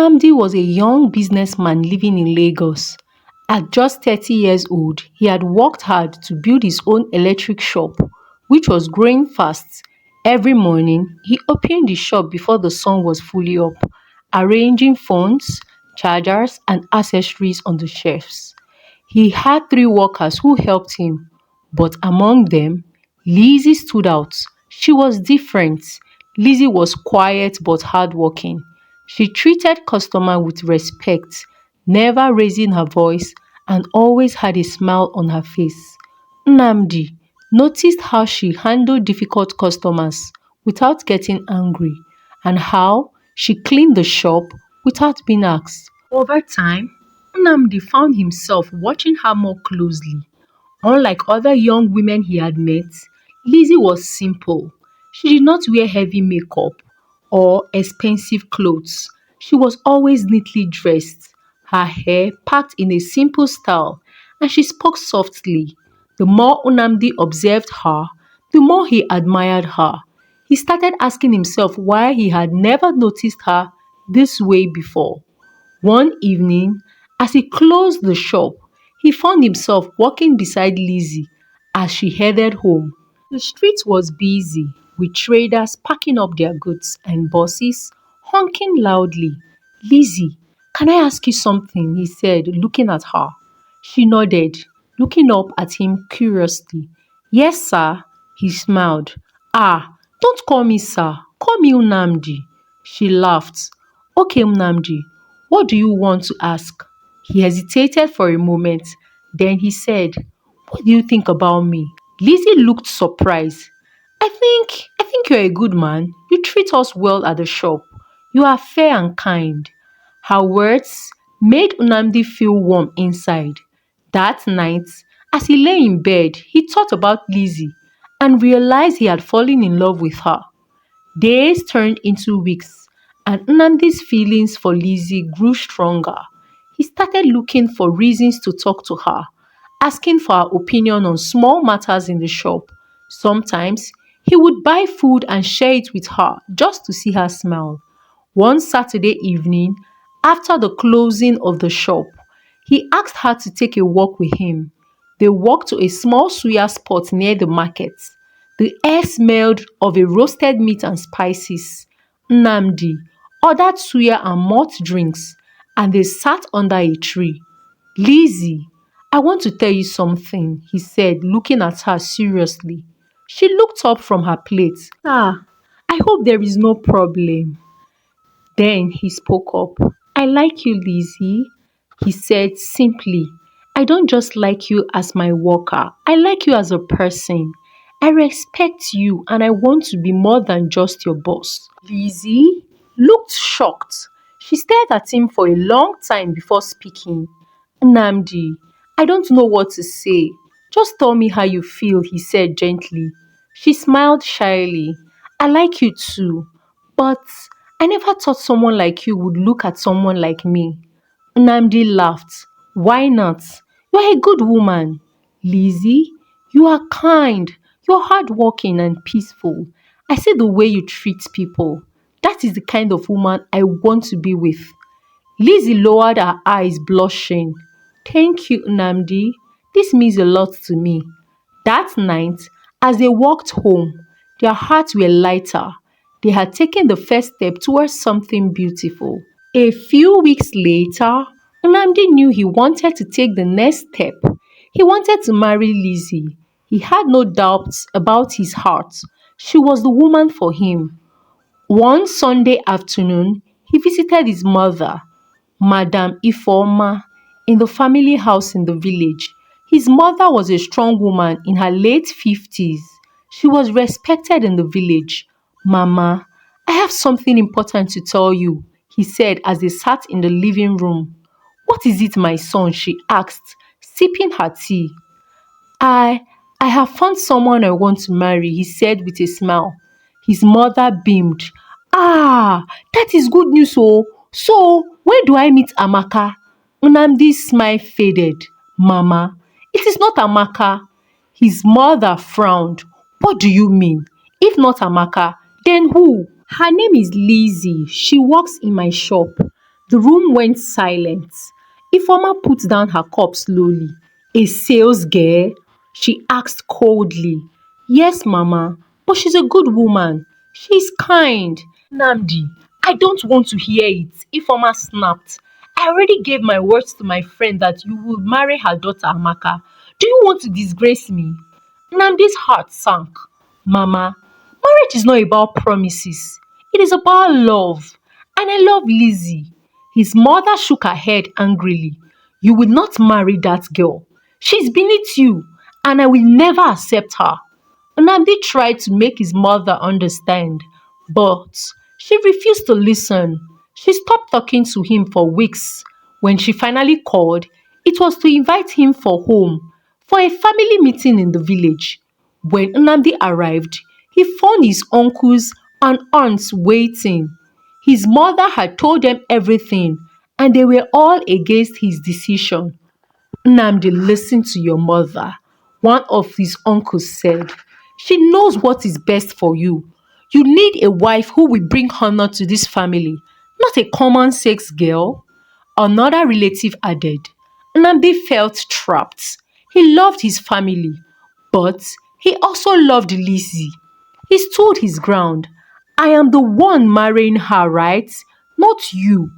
Namdi was a young businessman living in Lagos. At just 30 years old, he had worked hard to build his own electric shop, which was growing fast. Every morning, he opened the shop before the sun was fully up, arranging phones, chargers, and accessories on the shelves. He had three workers who helped him, but among them, Lizzy stood out. She was different. Lizzy was quiet but hardworking. She treated customers with respect, never raising her voice, and always had a smile on her face. Namdi noticed how she handled difficult customers without getting angry and how she cleaned the shop without being asked. Over time, Namdi found himself watching her more closely. Unlike other young women he had met, Lizzy was simple. She did not wear heavy makeup or expensive clothes. She was always neatly dressed, her hair packed in a simple style, and she spoke softly. The more Unamdi observed her, the more he admired her. He started asking himself why he had never noticed her this way before. One evening, as he closed the shop, he found himself walking beside Lizzy as she headed home. The street was busy, with traders packing up their goods and buses honking loudly. Lizzy, can I ask you something? He said, looking at her. She nodded, looking up at him curiously. Yes, sir, he smiled. Ah, don't call me sir, call me Unamdi. She laughed. Okay, Unamdi, what do you want to ask? He hesitated for a moment. Then he said, what do you think about me? Lizzy looked surprised. I think you're a good man. You treat us well at the shop. You are fair and kind. Her words made Unamdi feel warm inside. That night, as he lay in bed, he thought about Lizzy and realized he had fallen in love with her. Days turned into weeks, and Nnamdi's feelings for Lizzy grew stronger. He started looking for reasons to talk to her, asking for her opinion on small matters in the shop. Sometimes he would buy food and share it with her just to see her smile. One Saturday evening, after the closing of the shop, he asked her to take a walk with him. They walked to a small suya spot near the market. The air smelled of a roasted meat and spices. Namdi ordered suya and malt drinks, and they sat under a tree. Lizzy, I want to tell you something, he said, looking at her seriously. She looked up from her plate. Ah, I hope there is no problem. Then he spoke up. I like you, Lizzy, he said simply. I don't just like you as my worker. I like you as a person. I respect you and I want to be more than just your boss. Lizzy looked shocked. She stared at him for a long time before speaking. Namdi, I don't know what to say. Just tell me how you feel, he said gently. She smiled shyly. I like you too, but I never thought someone like you would look at someone like me. Namdi laughed. Why not? You are a good woman. Lizzy, you are kind. You're hardworking and peaceful. I see the way you treat people. That is the kind of woman I want to be with. Lizzy lowered her eyes, blushing. Thank you, Namdi. This means a lot to me. That night, as they walked home, their hearts were lighter. They had taken the first step towards something beautiful. A few weeks later, Namdi knew he wanted to take the next step. He wanted to marry Lizzy. He had no doubts about his heart. She was the woman for him. One Sunday afternoon, he visited his mother, Madam Ifeoma, in the family house in the village. His mother was a strong woman in her late 50s. She was respected in the village. Mama, I have something important to tell you, he said as they sat in the living room. What is it, my son? She asked, sipping her tea. I I have found someone I want to marry, he said with a smile. His mother beamed. Ah, that is good news, oh. So, where do I meet Amaka? Nnamdi's smile faded. Mama, it is not Amaka. His mother frowned. What do you mean? If not Amaka, then who? Her name is Lizzy. She works in my shop. The room went silent. Ifeoma put down her cup slowly. A sales girl? She asked coldly. Yes, Mama, but she's a good woman. She's kind. Namdi, I don't want to hear it. Ifeoma snapped. I already gave my words to my friend that you will marry her daughter Amaka. Do you want to disgrace me? Namdi's heart sank. Mama, marriage is not about promises. It is about love. And I love Lizzy. His mother shook her head angrily. You will not marry that girl. She's beneath you, and I will never accept her. Namdi tried to make his mother understand, but she refused to listen. She stopped talking to him for weeks. When she finally called, it was to invite him for home for a family meeting in the village. When Nnamdi arrived, he found his uncles and aunts waiting. His mother had told them everything, and they were all against his decision. Namdi, listen to your mother, one of his uncles said. She knows what is best for you. You need a wife who will bring honor to this family, not a common sex girl. Another relative added. Namdi felt trapped. He loved his family, but he also loved Lizzy. He stood his ground. I am the one marrying her, right? Not you.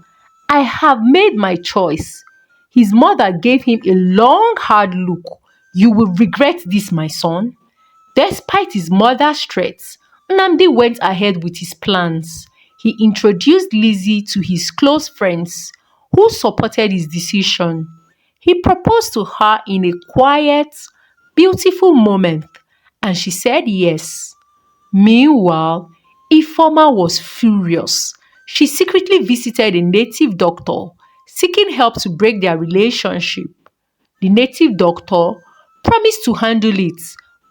I have made my choice. His mother gave him a long, hard look. You will regret this, my son. Despite his mother's threats, Nnamdi went ahead with his plans. He introduced Lizzy to his close friends, who supported his decision. He proposed to her in a quiet, beautiful moment, and she said yes. Meanwhile, Ifeoma was furious. She secretly visited a native doctor, seeking help to break their relationship. The native doctor promised to handle it,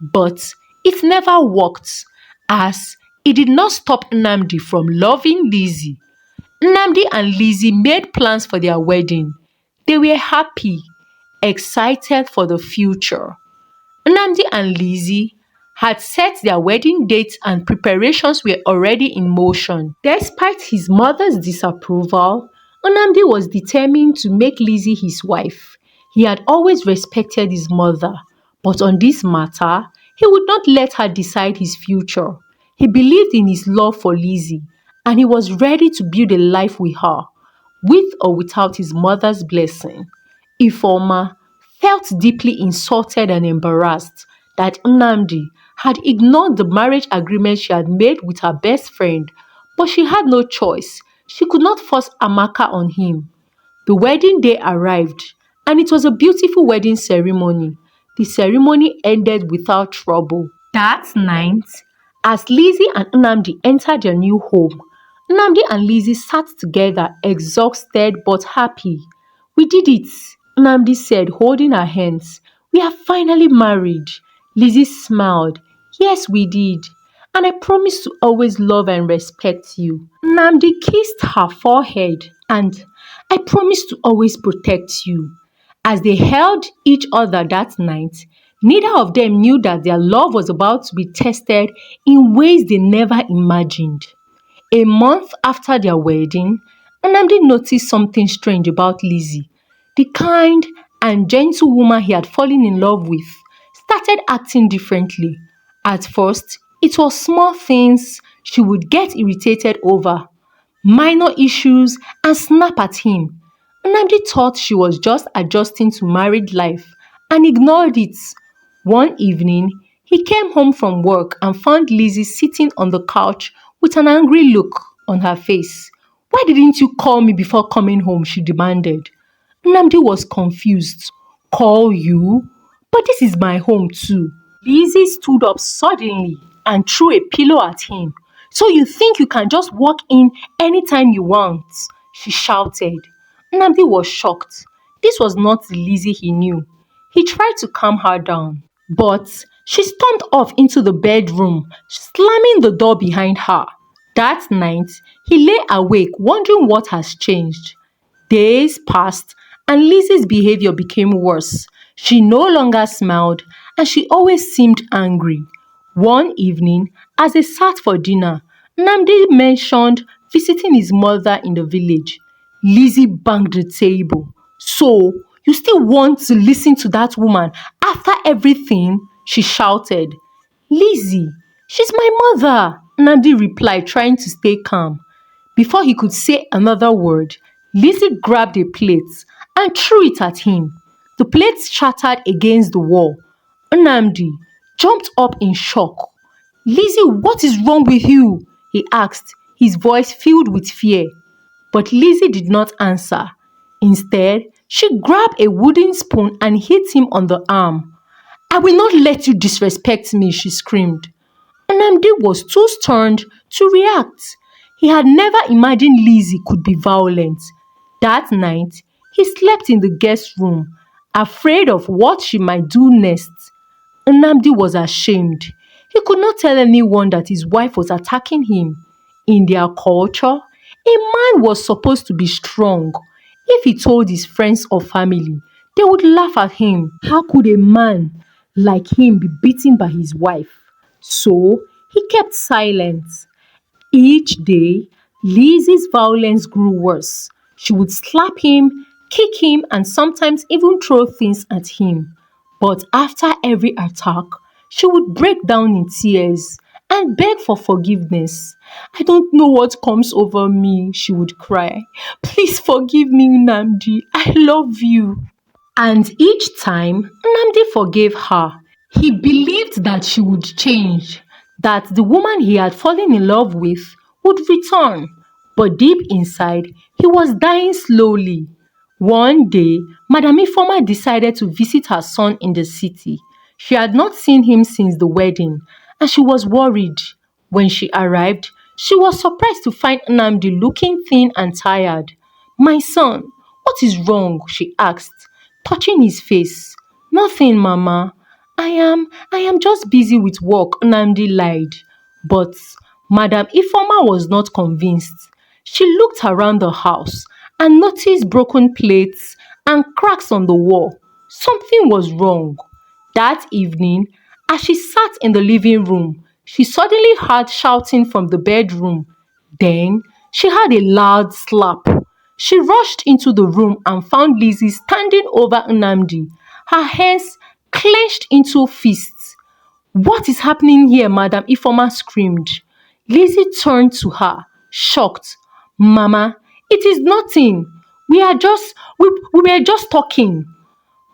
but it never worked, as it did not stop Nnamdi from loving Lizzy. Nnamdi and Lizzy made plans for their wedding. They were happy, excited for the future. Nnamdi and Lizzy had set their wedding date and preparations were already in motion. Despite his mother's disapproval, Nnamdi was determined to make Lizzy his wife. He had always respected his mother, but on this matter, he would not let her decide his future. He believed in his love for Lizzy, and he was ready to build a life with her, with or without his mother's blessing. Ifeoma felt deeply insulted and embarrassed that Nnamdi had ignored the marriage agreement she had made with her best friend, but she had no choice. She could not force Amaka on him. The wedding day arrived, and it was a beautiful wedding ceremony. The ceremony ended without trouble. That night, as Lizzy and Nnamdi entered their new home, Nnamdi and Lizzy sat together, exhausted but happy. We did it, Nnamdi said, holding her hands. We are finally married. Lizzy smiled. Yes, we did. And I promise to always love and respect you. Nnamdi kissed her forehead and I promise to always protect you. As they held each other that night, neither of them knew that their love was about to be tested in ways they never imagined. A month after their wedding, Nnamdi noticed something strange about Lizzy. The kind and gentle woman he had fallen in love with started acting differently. At first, it was small things she would get irritated over, minor issues, and snap at him. Nnamdi thought she was just adjusting to married life and ignored it. One evening, he came home from work and found Lizzy sitting on the couch with an angry look on her face. Why didn't you call me before coming home? She demanded. Nnamdi was confused. Call you? But this is my home too. Lizzy stood up suddenly and threw a pillow at him. So you think you can just walk in anytime you want? She shouted. Nnamdi was shocked. This was not the Lizzy he knew. He tried to calm her down, but she stormed off into the bedroom, slamming the door behind her. That night, he lay awake wondering what has changed. Days passed and Lizzy's behavior became worse. She no longer smiled and she always seemed angry. One evening, as they sat for dinner, Namdi mentioned visiting his mother in the village. Lizzy banged the table. So, you still want to listen to that woman after everything? She shouted. Lizzy, she's my mother, Namdi replied, trying to stay calm. Before he could say another word, Lizzy grabbed a plate and threw it at him. The plate shattered against the wall. Namdi jumped up in shock. Lizzy, what is wrong with you? He asked, his voice filled with fear. But Lizzy did not answer. Instead, she grabbed a wooden spoon and hit him on the arm. I will not let you disrespect me, she screamed. Namdi was too stunned to react. He had never imagined Lizzy could be violent. That night, he slept in the guest room, afraid of what she might do next. Namdi was ashamed. He could not tell anyone that his wife was attacking him. In their culture, a man was supposed to be strong. If he told his friends or family, they would laugh at him. How could a man like him be beaten by his wife? So he kept silent. Each day, Lizzy's violence grew worse. She would slap him, kick him, and sometimes even throw things at him. But after every attack, she would break down in tears and beg for forgiveness. I don't know what comes over me, she would cry. Please forgive me, Namdi. I love you. And each time, Namdi forgave her. He believed that she would change, that the woman he had fallen in love with would return. But deep inside, he was dying slowly. One day, Madame Ifoma decided to visit her son in the city. She had not seen him since the wedding, and she was worried. When she arrived, she was surprised to find Namdi looking thin and tired. My son, what is wrong? She asked, touching his face. Nothing, Mama. I am just busy with work, Namdi lied. But Madame Ifoma was not convinced. She looked around the house and noticed broken plates and cracks on the wall. Something was wrong. That evening, as she sat in the living room, she suddenly heard shouting from the bedroom. Then she heard a loud slap. She rushed into the room and found Lizzy standing over Nnamdi, her hands clenched into fists. What is happening here, Madam Ifoma screamed. Lizzy turned to her, shocked. Mama, it is nothing. We were just talking.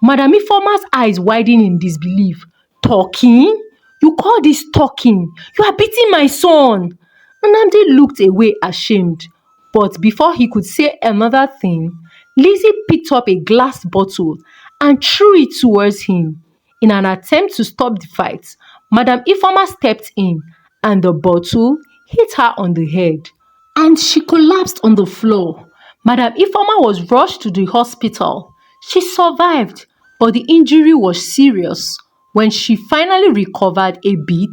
Madam Ifoma's eyes widened in disbelief. Talking? You call this talking? You are beating my son. Nnamdi looked away ashamed. But before he could say another thing, Lizzy picked up a glass bottle and threw it towards him. In an attempt to stop the fight, Madam Ifoma stepped in and the bottle hit her on the head and she collapsed on the floor. Madam Ifoma was rushed to the hospital. She survived, but the injury was serious. When she finally recovered a bit,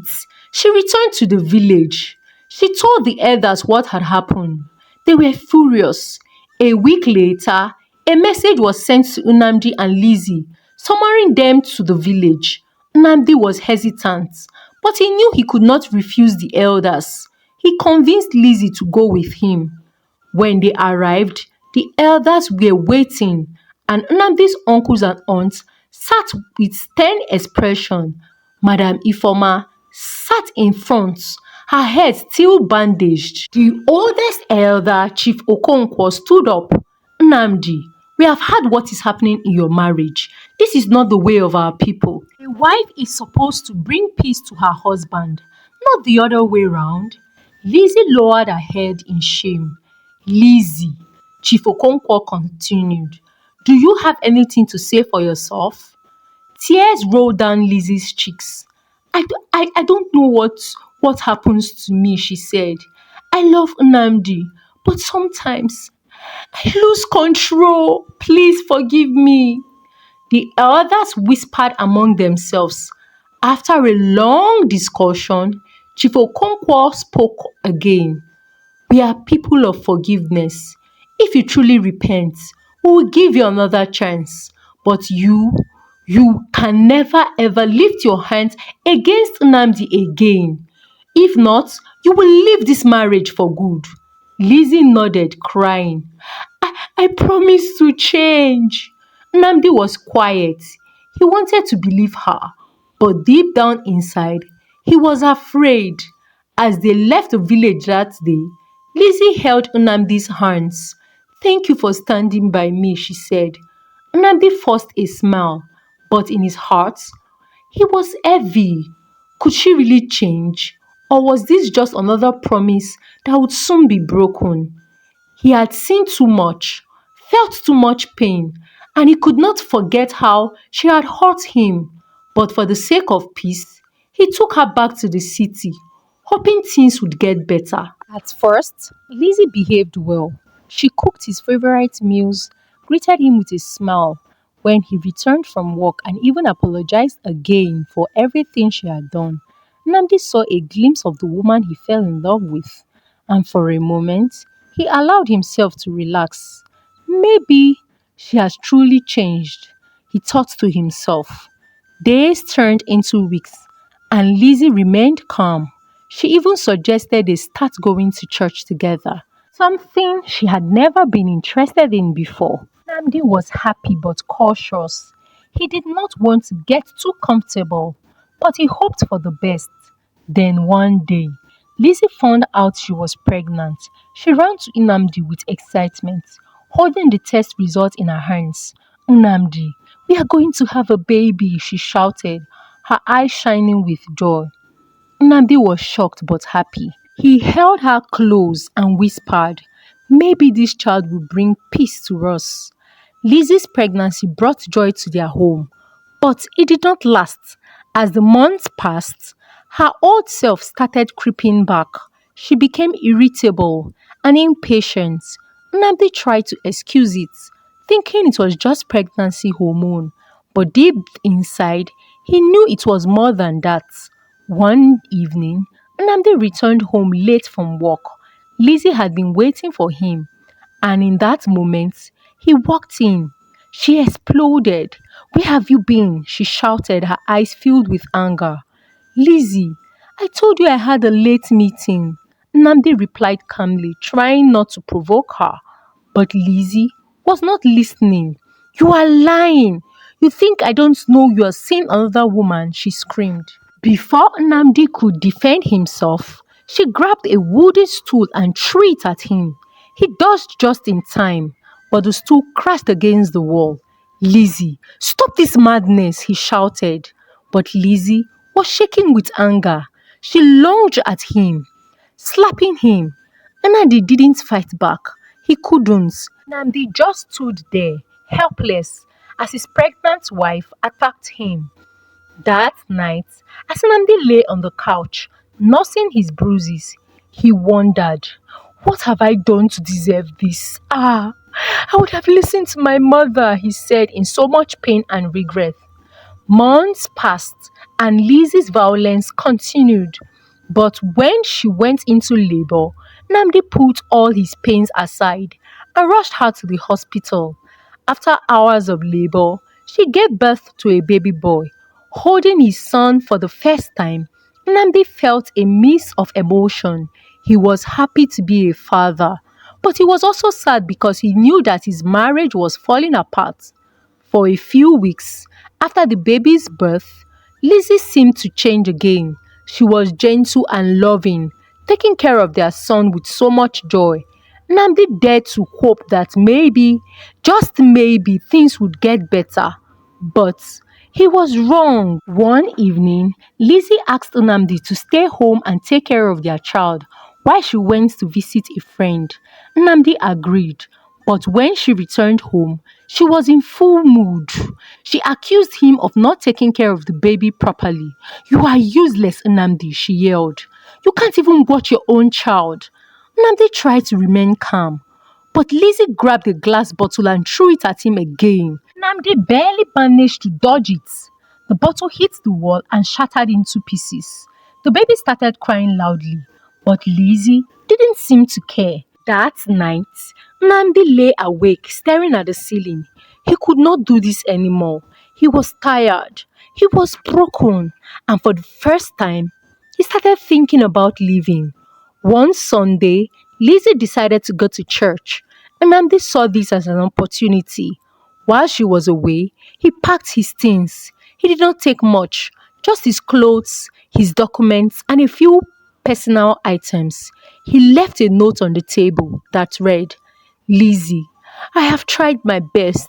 she returned to the village. She told the elders what had happened. They were furious. A week later, a message was sent to Nnamdi and Lizzy, summoning them to the village. Nnamdi was hesitant, but he knew he could not refuse the elders. He convinced Lizzy to go with him. When they arrived, the elders were waiting, and Nnamdi's uncles and aunts sat with stern expression. Madam Ifoma sat in front, her head still bandaged. The oldest elder, Chief Okonkwo, stood up. Nnamdi, we have heard what is happening in your marriage. This is not the way of our people. A wife is supposed to bring peace to her husband, not the other way round. Lizzy lowered her head in shame. Lizzy, Chief Okonkwo continued, do you have anything to say for yourself? Tears rolled down Lizzy's cheeks. I don't know what happens to me, she said. I love Nnamdi, but sometimes I lose control. Please forgive me. The elders whispered among themselves. After a long discussion, Chief Okonkwo spoke again. We are people of forgiveness. If you truly repent, we will give you another chance. But you can never ever lift your hands against Nnamdi again. If not, you will leave this marriage for good. Lizzy nodded, crying. I promise to change. Namdi was quiet. He wanted to believe her, but deep down inside, he was afraid. As they left the village that day, Lizzy held Nnamdi's hands. Thank you for standing by me, she said. Nnamdi forced a smile, but in his heart, he was heavy. Could she really change? Or was this just another promise that would soon be broken? He had seen too much, felt too much pain, and he could not forget how she had hurt him. But for the sake of peace, he took her back to the city, hoping things would get better. At first, Lizzie behaved well. She cooked his favorite meals, greeted him with a smile when he returned from work, and even apologized again for everything she had done. Namdi saw a glimpse of the woman he fell in love with, and for a moment, he allowed himself to relax. Maybe she has truly changed, he thought to himself. Days turned into weeks, and Lizzie remained calm. She even suggested they start going to church together, something she had never been interested in before. Namdi was happy but cautious. He did not want to get too comfortable, but he hoped for the best. Then one day, Lizzie found out she was pregnant. She ran to Nnamdi with excitement, holding the test result in her hands. Nnamdi, we are going to have a baby, she shouted, her eyes shining with joy. Nnamdi was shocked but happy. He held her close and whispered, maybe this child will bring peace to us. Lizzie's pregnancy brought joy to their home, but it did not last. As the months passed, her old self started creeping back. She became irritable and impatient. Nnamdi tried to excuse it, thinking it was just pregnancy hormone, but deep inside, he knew it was more than that. One evening, Nnamdi returned home late from work. Lizzie had been waiting for him, and in that moment, he walked in. She exploded. Where have you been? She shouted, her eyes filled with anger. Lizzie, I told you I had a late meeting. Namdi replied calmly, trying not to provoke her. But Lizzie was not listening. You are lying. You think I don't know you are seeing another woman, she screamed. Before Namdi could defend himself, she grabbed a wooden stool and threw it at him. He dodged just in time, but the stool crashed against the wall. Lizzie, stop this madness, he shouted. But Lizzie was shaking with anger. She lunged at him, slapping him. Namdi didn't fight back. He couldn't. Namdi just stood there, helpless, as his pregnant wife attacked him. That night, as Namdi lay on the couch, nursing his bruises, he wondered, what have I done to deserve this? I would have listened to my mother, he said in so much pain and regret. Months passed and Lizzie's violence continued. But when she went into labor, Namdi put all his pains aside and rushed her to the hospital. After hours of labor, she gave birth to a baby boy. Holding his son for the first time, Namdi felt a mix of emotion. He was happy to be a father, but he was also sad because he knew that his marriage was falling apart. For a few weeks after the baby's birth, Lizzie seemed to change again. She was gentle and loving, taking care of their son with so much joy. Namdi dared to hope that maybe, just maybe, things would get better. But he was wrong. One evening, Lizzie asked Namdi to stay home and take care of their child while she went to visit a friend. Namdi agreed, but when she returned home, she was in full mood. She accused him of not taking care of the baby properly. You are useless, Namdi, she yelled. You can't even watch your own child. Namdi tried to remain calm, but Lizzie grabbed a glass bottle and threw it at him again. Namdi barely managed to dodge it. The bottle hit the wall and shattered into pieces. The baby started crying loudly, but Lizzie didn't seem to care. That night, Namdi lay awake, staring at the ceiling. He could not do this anymore. He was tired. He was broken. And for the first time, he started thinking about leaving. One Sunday, Lizzie decided to go to church. Namdi saw this as an opportunity. While she was away, he packed his things. He did not take much, just his clothes, his documents, and a few personal items. He left a note on the table that read, Lizzy, I have tried my best,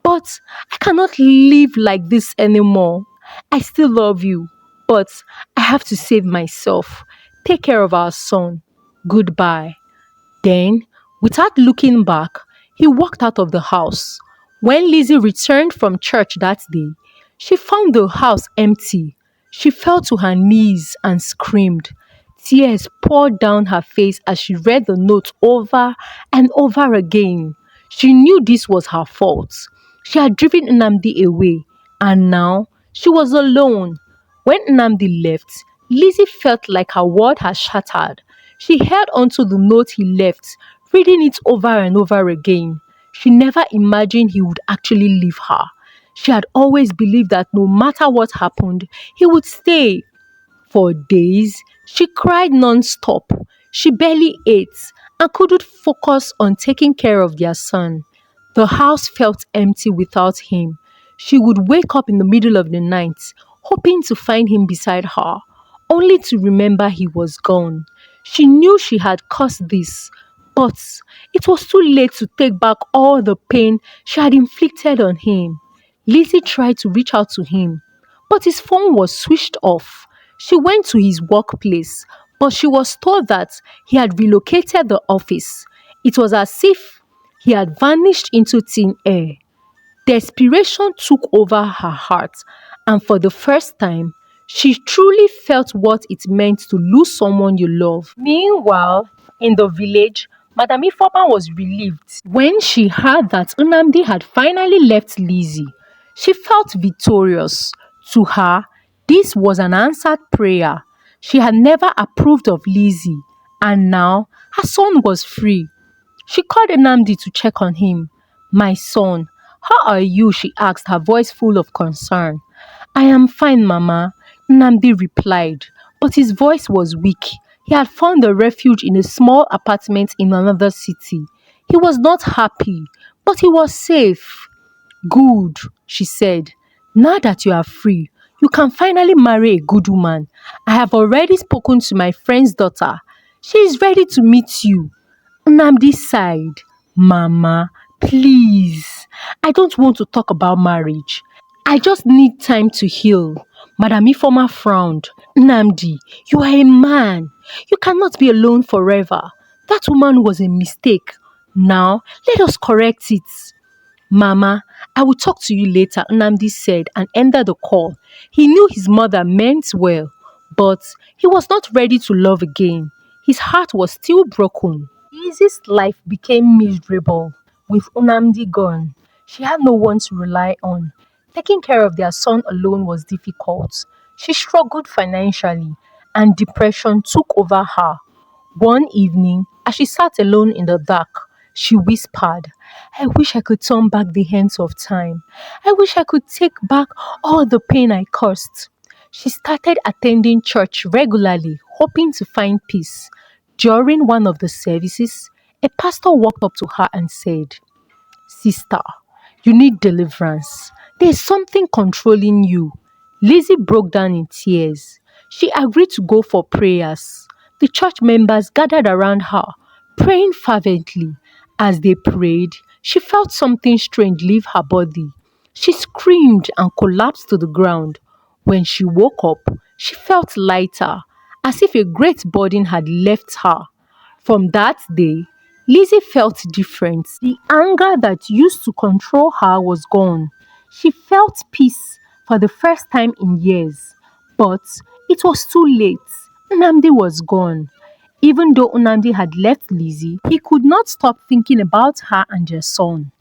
but I cannot live like this anymore. I still love you, but I have to save myself. Take care of our son. Goodbye. Then, without looking back, he walked out of the house. When Lizzy returned from church that day, she found the house empty. She fell to her knees and screamed. Tears poured down her face as she read the note over and over again. She knew this was her fault. She had driven Namdi away, and now she was alone. When Namdi left, Lizzy felt like her world had shattered. She held onto the note he left, reading it over and over again. She never imagined he would actually leave her. She had always believed that no matter what happened, he would stay. For days, she cried non-stop. She barely ate and couldn't focus on taking care of their son. The house felt empty without him. She would wake up in the middle of the night, hoping to find him beside her, only to remember he was gone. She knew she had caused this, but it was too late to take back all the pain she had inflicted on him. Lizzy tried to reach out to him, but his phone was switched off. She went to his workplace, but she was told that he had relocated the office. It was as if he had vanished into thin air. Desperation took over her heart, and for the first time, she truly felt what it meant to lose someone you love. Meanwhile, in the village, Madam Ifeoma was relieved when she heard that Nnamdi had finally left Lizzy. She felt victorious. To her, this was an answered prayer. She had never approved of Lizzy, and now her son was free. She called Namdi to check on him. My son, how are you? She asked, her voice full of concern. I am fine, Mama, Namdi replied, but his voice was weak. He had found a refuge in a small apartment in another city. He was not happy, but he was safe. Good, she said. Now that you are free, you can finally marry a good woman. I have already spoken to my friend's daughter. She is ready to meet you. Namdi sighed. Mama, please. I don't want to talk about marriage. I just need time to heal. Madam Ifeoma frowned. Namdi, you are a man. You cannot be alone forever. That woman was a mistake. Now, let us correct it. Mama, I will talk to you later, Namdi said and ended the call. He knew his mother meant well, but he was not ready to love again. His heart was still broken. Lizzie's life became miserable with Nnamdi gone. She had no one to rely on. Taking care of their son alone was difficult. She struggled financially, and depression took over her. One evening, as she sat alone in the dark, she whispered, I wish I could turn back the hands of time. I wish I could take back all the pain I caused. She started attending church regularly, hoping to find peace. During one of the services, a pastor walked up to her and said, Sister, you need deliverance. There's something controlling you. Lizzy broke down in tears. She agreed to go for prayers. The church members gathered around her, praying fervently. As they prayed, she felt something strange leave her body. She screamed and collapsed to the ground. When she woke up, she felt lighter, as if a great burden had left her. From that day, Lizzy felt different. The anger that used to control her was gone. She felt peace for the first time in years. But it was too late. Nnamdi was gone. Even though Nnamdi had left Lizzy, he could not stop thinking about her and their son.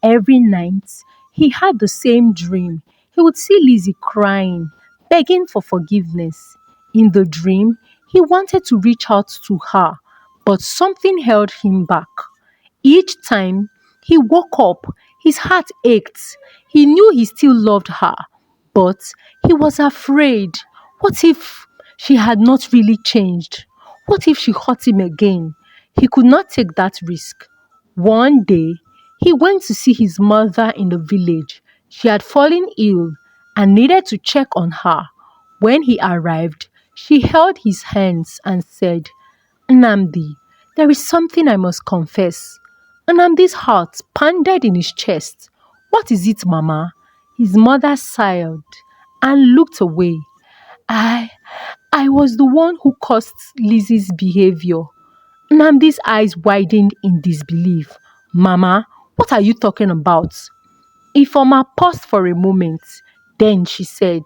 Every night, he had the same dream. He would see Lizzy crying, begging for forgiveness. In the dream, he wanted to reach out to her, but something held him back. Each time he woke up, his heart ached. He knew he still loved her, but he was afraid. What if she had not really changed? What if she hurt him again? He could not take that risk. One day, he went to see his mother in the village. She had fallen ill and needed to check on her. When he arrived, she held his hands and said, Namdi, there is something I must confess. Namdi's heart pounded in his chest. What is it, Mama? His mother sighed and looked away. I, I was the one who caused Lizzy's behavior. Namdi's eyes widened in disbelief. Mama, what are you talking about? Ifoma paused for a moment. Then she said,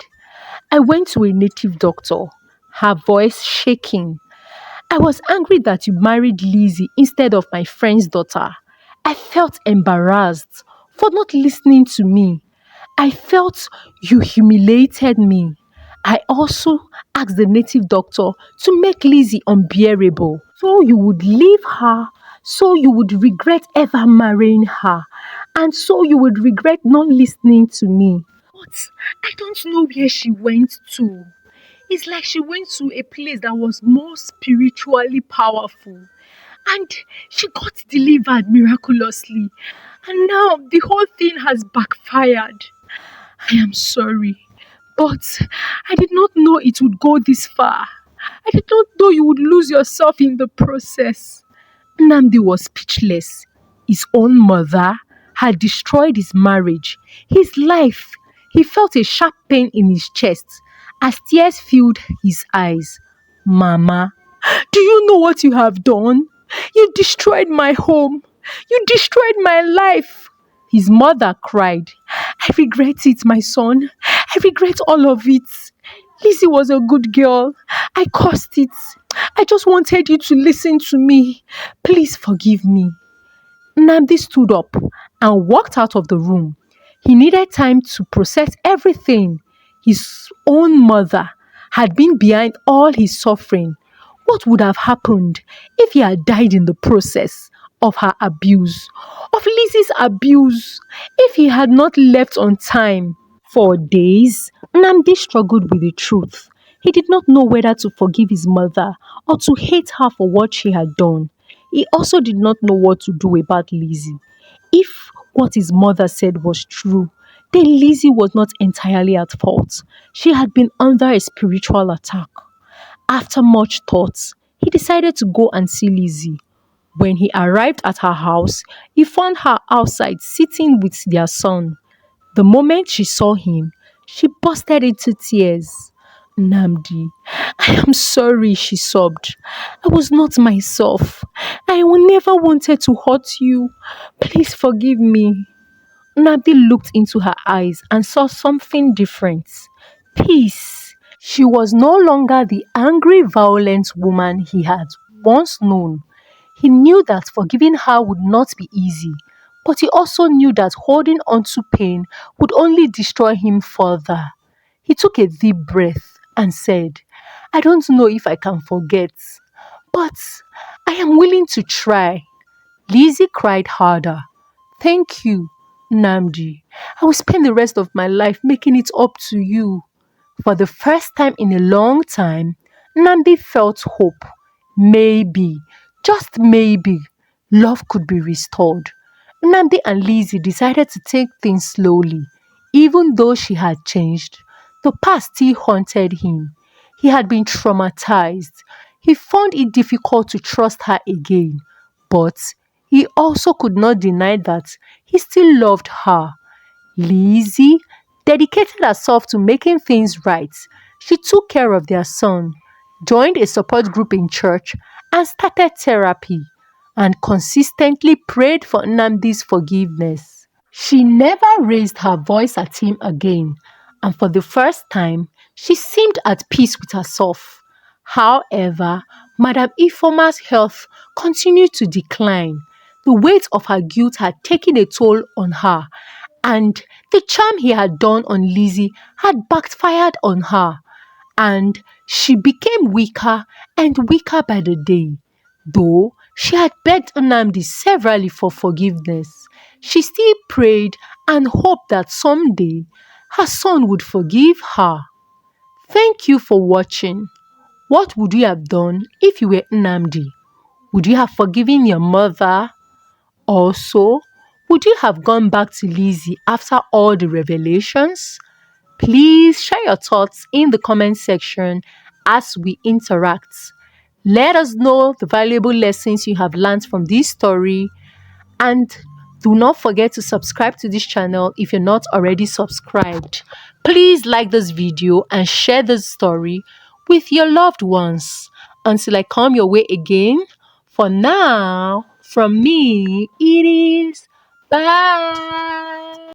I went to a native doctor, her voice shaking. I was angry that you married Lizzy instead of my friend's daughter. I felt embarrassed for not listening to me. I felt you humiliated me. I also asked the native doctor to make Lizzy unbearable so you would leave her, so you would regret ever marrying her, and so you would regret not listening to me. But I don't know where she went to. It's like she went to a place that was more spiritually powerful. And she got delivered miraculously. And now the whole thing has backfired. I am sorry, but I did not know it would go this far. I did not know you would lose yourself in the process. Namdi was speechless. His own mother had destroyed his marriage, his life. He felt a sharp pain in his chest as tears filled his eyes. Mama, do you know what you have done? You destroyed my home. You destroyed my life. His mother cried. I regret it, my son. I regret all of it. Lizzy was a good girl. I caused it. I just wanted you to listen to me. Please forgive me. Namdi stood up and walked out of the room. He needed time to process everything. His own mother had been behind all his suffering. What would have happened if he had died in the process of her abuse, of Lizzy's abuse, if he had not left on time? For days, Namdi struggled with the truth. He did not know whether to forgive his mother or to hate her for what she had done. He also did not know what to do about Lizzy. If what his mother said was true, then Lizzy was not entirely at fault. She had been under a spiritual attack. After much thought, he decided to go and see Lizzy. When he arrived at her house, he found her outside sitting with their son. The moment she saw him, she bursted into tears. Namdi, I am sorry, she sobbed. I was not myself. I never wanted to hurt you. Please forgive me. Namdi looked into her eyes and saw something different. Peace. She was no longer the angry, violent woman he had once known. He knew that forgiving her would not be easy, but he also knew that holding on to pain would only destroy him further. He took a deep breath and said, I don't know if I can forget, but I am willing to try. Lizzy cried harder. Thank you, Namdi. I will spend the rest of my life making it up to you. For the first time in a long time, Namdi felt hope. Maybe, just maybe, love could be restored. Namdi and Lizzy decided to take things slowly. Even though she had changed, the past still haunted him. He had been traumatized. He found it difficult to trust her again. But he also could not deny that he still loved her. Lizzy dedicated herself to making things right. She took care of their son, joined a support group in church, and started therapy, and consistently prayed for Nnamdi's forgiveness. She never raised her voice at him again, and for the first time, she seemed at peace with herself. However, Madam Ifoma's health continued to decline. The weight of her guilt had taken a toll on her, and the charm he had done on Lizzy had backfired on her, and she became weaker and weaker by the day. Though she had begged Nnamdi severally for forgiveness, she still prayed and hoped that someday her son would forgive her. Thank you for watching. What would you have done if you were Nnamdi? Would you have forgiven your mother? Also, would you have gone back to Lizzy after all the revelations? Please share your thoughts in the comment section as we interact. Let us know the valuable lessons you have learned from this story, and do not forget to subscribe to this channel if you're not already subscribed. Please like this video and share this story with your loved ones. Until I come your way again, for now, from me, it is bye.